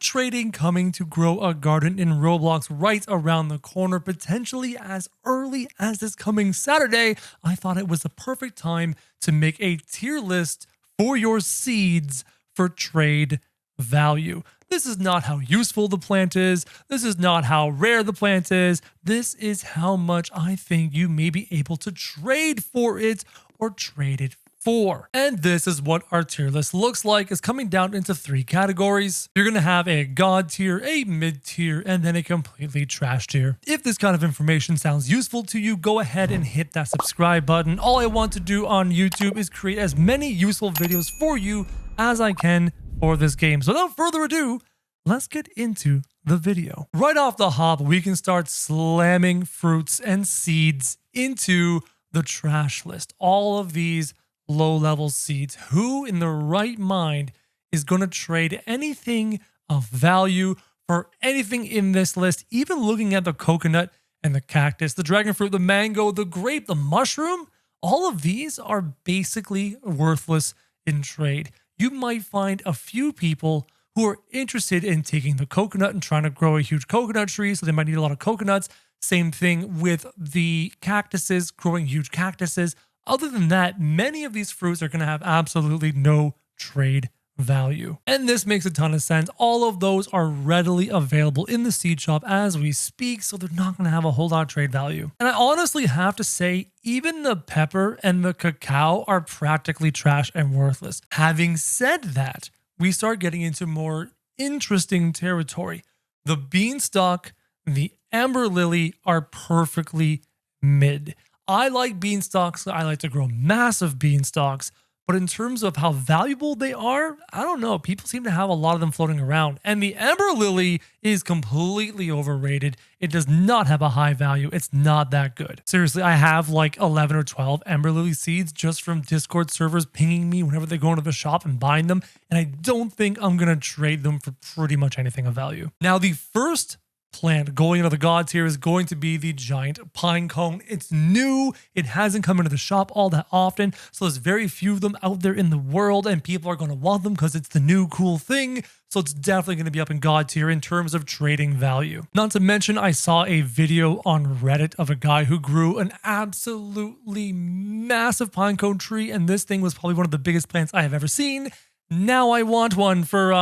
trading coming to grow a garden in Roblox right around the corner, potentially as early as this coming Saturday, I thought it was the perfect time to make a tier list for your seeds for trade value. This is not how useful the plant is. This is not how rare the plant is. This is how much I think you may be able to trade for it or trade it for. And this is what our tier list looks like. It's coming down into 3 categories. You're going to have a god tier, a mid tier, and then a completely trash tier. If this kind of information sounds useful to you, go ahead and hit that subscribe button. All I want to do on YouTube is create as many useful videos for you as I can for this game. So without further ado, let's get into the video. Right off the hop, we can start slamming fruits and seeds into the trash list. All of these low-level seeds. Who in the right mind is going to trade anything of value for anything in this list? Even looking at the coconut and the cactus, the dragon fruit, the mango, the grape, the mushroom, all of these are basically worthless in trade. You might find a few people who are interested in taking the coconut and trying to grow a huge coconut tree, so they might need a lot of coconuts. Same thing with the cactuses, growing huge cactuses. Other than that, many of these fruits are going to have absolutely no trade value. And this makes a ton of sense. All of those are readily available in the seed shop as we speak, so they're not going to have a whole lot of trade value. And I honestly have to say, even the pepper and the cacao are practically trash and worthless. Having said that, we start getting into more interesting territory. The beanstalk, the amber lily are perfectly mid. I like beanstalks. I like to grow massive beanstalks. But in terms of how valuable they are, I don't know. People seem to have a lot of them floating around. And the amber lily is completely overrated. It does not have a high value. It's not that good. Seriously, I have like 11 or 12 amber lily seeds just from Discord servers pinging me whenever they go into the shop and buying them. And I don't think I'm going to trade them for pretty much anything of value. Now, the first plant going into the gods here is going to be the giant pine cone. It's new. It hasn't come into the shop all that often, so there's very few of them out there in the world, and people are going to want them because it's the new cool thing. So it's definitely going to be up in god tier in terms of trading value. Not to mention, I saw a video on Reddit of a guy who grew an absolutely massive pine cone tree, and this thing was probably one of the biggest plants I have ever seen. Now I want one for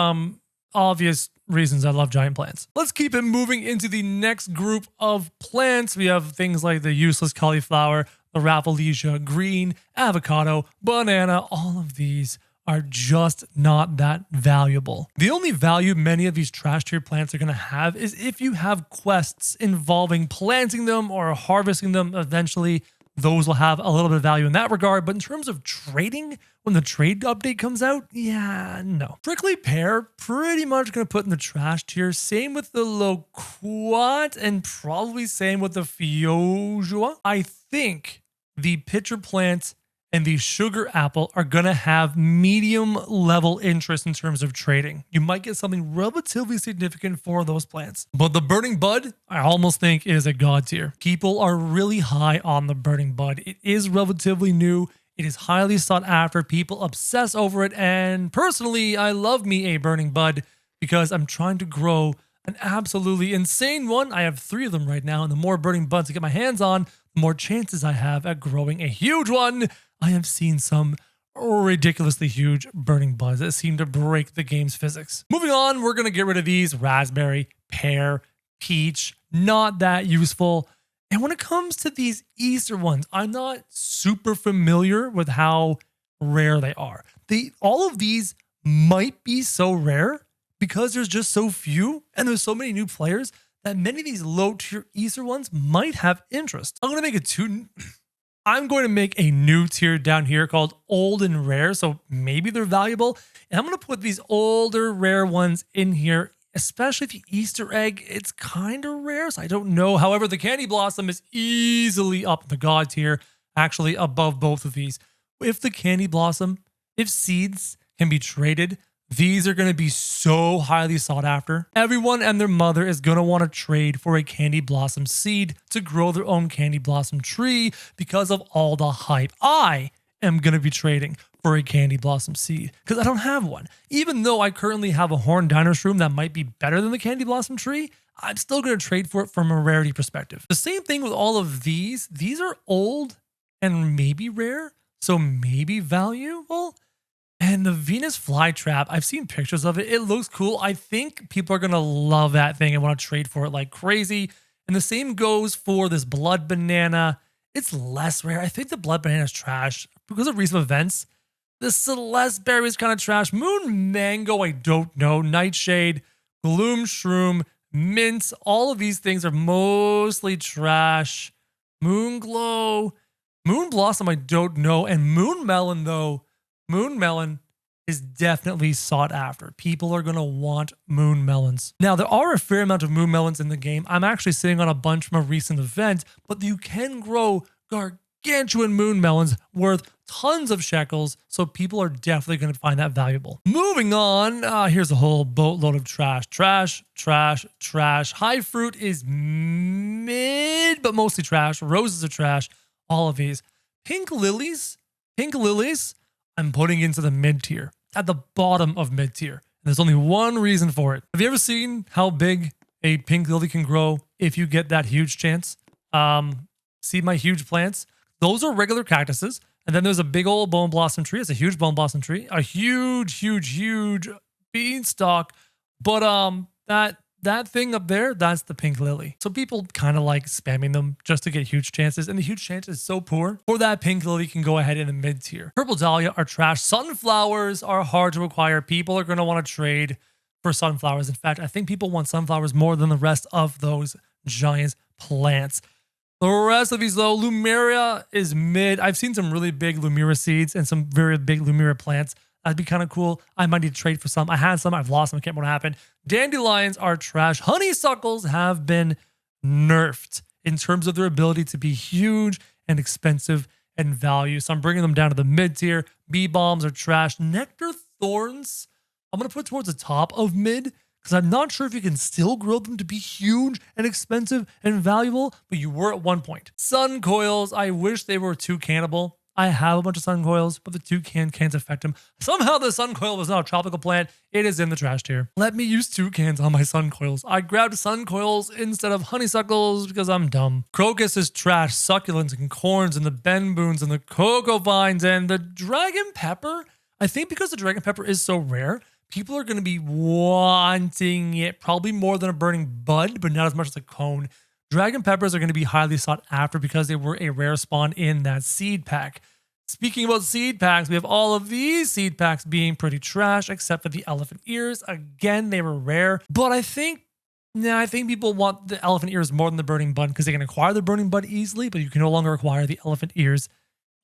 obvious reasons. I love giant plants. Let's keep it moving into the next group of plants. We have things like the useless cauliflower, the Rafflesia, green, avocado, banana. All of these are just not that valuable. The only value many of these trash tier plants are going to have is if you have quests involving planting them or harvesting them eventually. Those will have a little bit of value in that regard. But in terms of trading, when the trade update comes out, yeah, no. Prickly pear, pretty much going to put in the trash tier. Same with the loquat and probably same with the feijoa. I think the pitcher plant and the sugar apple are going to have medium level interest in terms of trading. You might get something relatively significant for those plants. But the burning bud, I almost think is a god tier. People are really high on the burning bud. It is relatively new. It is highly sought after. People obsess over it. And personally, I love me a burning bud because I'm trying to grow an absolutely insane one. I have 3 of them right now. And the more burning buds I get my hands on, the more chances I have at growing a huge one. I have seen some ridiculously huge burning buds that seem to break the game's physics. Moving on, we're going to get rid of these. Raspberry, pear, peach, not that useful. And when it comes to these Easter ones, I'm not super familiar with how rare they are. All of these might be so rare because there's just so few and there's so many new players that many of these low tier Easter ones might have interest. I'm going to make a new tier down here called old and rare. So maybe they're valuable. And I'm going to put these older rare ones in here, especially the Easter egg. It's kind of rare, so I don't know. However, the candy blossom is easily up in the god tier, actually above both of these. If the candy blossom, if seeds can be traded, these are going to be so highly sought after. Everyone and their mother is going to want to trade for a candy blossom seed to grow their own candy blossom tree because of all the hype. I am going to be trading for a Candy Blossom seed because I don't have one. Even though I currently have a Horned Dino Shroom that might be better than the Candy Blossom tree, I'm still going to trade for it from a rarity perspective. The same thing with all of these. These are old and maybe rare, so maybe valuable. And the Venus flytrap, I've seen pictures of it. It looks cool. I think people are going to love that thing and want to trade for it like crazy. And the same goes for this blood banana. It's less rare. I think the blood banana is trash because of recent events. The Celeste berry is kind of trash. Moon mango, I don't know. Nightshade, gloom shroom, mint. All of these things are mostly trash. Moon glow, moon blossom, I don't know. And moon melon, though. Moon melon is definitely sought after. People are going to want moon melons. Now, there are a fair amount of moon melons in the game. I'm actually sitting on a bunch from a recent event, but you can grow gargantuan moon melons worth tons of shekels, so people are definitely going to find that valuable. Moving on, here's a whole boatload of trash. Trash, trash, trash. High fruit is mid, but mostly trash. Roses are trash. All of these. Pink lilies, I'm putting into the mid tier, at the bottom of mid tier. And there's only one reason for it. Have you ever seen how big a pink lily can grow if you get that huge chance? See my huge plants? Those are regular cactuses. And then there's a big old bone blossom tree. It's a huge bone blossom tree. A huge beanstalk. But that thing up there, that's the pink lily. So people kind of like spamming them just to get huge chances. And the huge chance is so poor. For that, pink lily can go ahead in the mid tier. Purple dahlia are trash. Sunflowers are hard to acquire. People are going to want to trade for sunflowers. In fact, I think people want sunflowers more than the rest of those giant plants. The rest of these, though, Lumeria is mid. I've seen some really big Lumira seeds and some very big Lumira plants. That'd be kind of cool. I might need to trade for some. I had some. I've lost them. I can't remember what happened. Dandelions are trash. Honeysuckles have been nerfed in terms of their ability to be huge and expensive and value. So I'm bringing them down to the mid tier. Bee bombs are trash. Nectar thorns, I'm going to put towards the top of mid because I'm not sure if you can still grow them to be huge and expensive and valuable, but you were at one point. Sun coils, I wish they were toucanable. I have a bunch of sun coils, but the toucan can't affect them. Somehow the sun coil was not a tropical plant. It is in the trash tier. Let me use toucans on my sun coils. I grabbed sun coils instead of honeysuckles because I'm dumb. Crocus is trash. Succulents and corns and the benboons and the cocoa vines and the dragon pepper. I think because the dragon pepper is so rare, people are going to be wanting it probably more than a burning bud, but not as much as a cone. Dragon peppers are going to be highly sought after because they were a rare spawn in that seed pack. Speaking about seed packs, we have all of these seed packs being pretty trash, except for the elephant ears. Again, they were rare, but I think people want the elephant ears more than the burning bud because they can acquire the burning bud easily, but you can no longer acquire the elephant ears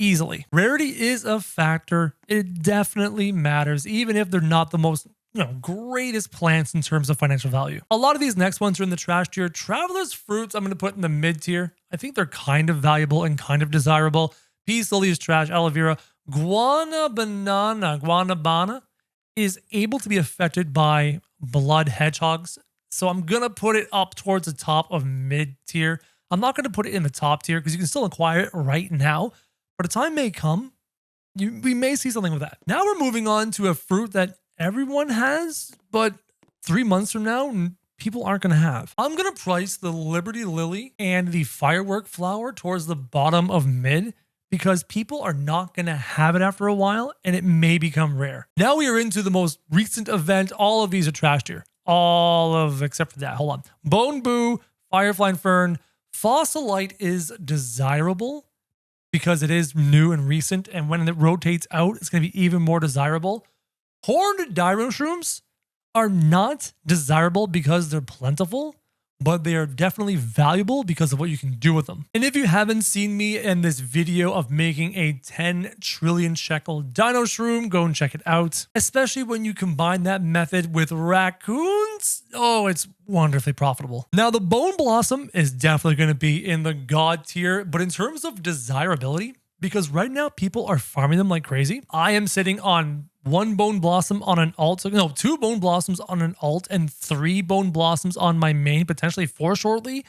easily. Rarity is a factor. It definitely matters, even if they're not the most greatest plants in terms of financial value. A lot of these next ones are in the trash tier. Traveler's fruits, I'm going to put in the mid tier. I think they're kind of valuable and kind of desirable. Peace lily is trash. Aloe vera. Guanabana is able to be affected by blood hedgehogs. So I'm going to put it up towards the top of mid tier. I'm not going to put it in the top tier because you can still acquire it right now. But a time may come, we may see something with that. Now we're moving on to a fruit that everyone has, but 3 months from now, people aren't going to have. I'm going to price the Liberty Lily and the Firework Flower towards the bottom of mid because people are not going to have it after a while and it may become rare. Now we are into the most recent event. All of these are trash tier. Except for that. Hold on. Bone Boo, Firefly and Fern. Fossilite is desirable because it is new and recent. And when it rotates out, it's going to be even more desirable. Horned Dino Shrooms are not desirable because they're plentiful, but they are definitely valuable because of what you can do with them. And if you haven't seen me in this video of making a 10 trillion shekel Dino Shroom, go and check it out. Especially when you combine that method with raccoons. Oh, it's wonderfully profitable. Now, the Bone Blossom is definitely going to be in the God tier, but in terms of desirability, because right now people are farming them like crazy. I am sitting on 1 bone blossom on an alt. No, 2 bone blossoms on an alt and 3 bone blossoms on my main, potentially 4 shortly.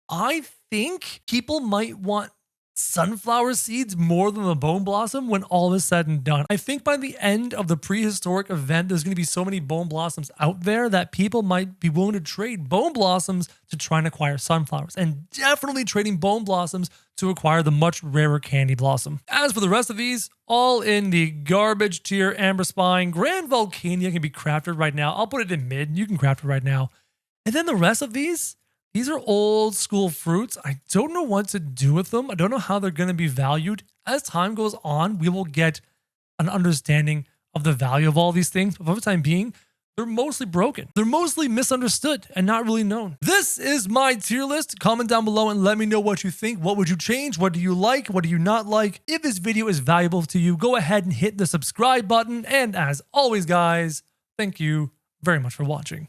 I think people might want sunflower seeds more than the bone blossom when all is said and done. I think by the end of the prehistoric event, there's going to be so many bone blossoms out there that people might be willing to trade bone blossoms to try and acquire sunflowers, and definitely trading bone blossoms to acquire the much rarer candy blossom. As for the rest of these, all in the garbage tier. Amber Spine, Grand Volcania can be crafted right now. I'll put it in mid. You can craft it right now. And then the rest of these are old school fruits. I don't know what to do with them. I don't know how they're going to be valued. As time goes on, we will get an understanding of the value of all these things. But for the time being, they're mostly broken. They're mostly misunderstood and not really known. This is my tier list. Comment down below and let me know what you think. What would you change? What do you like? What do you not like? If this video is valuable to you, go ahead and hit the subscribe button. And as always, guys, thank you very much for watching.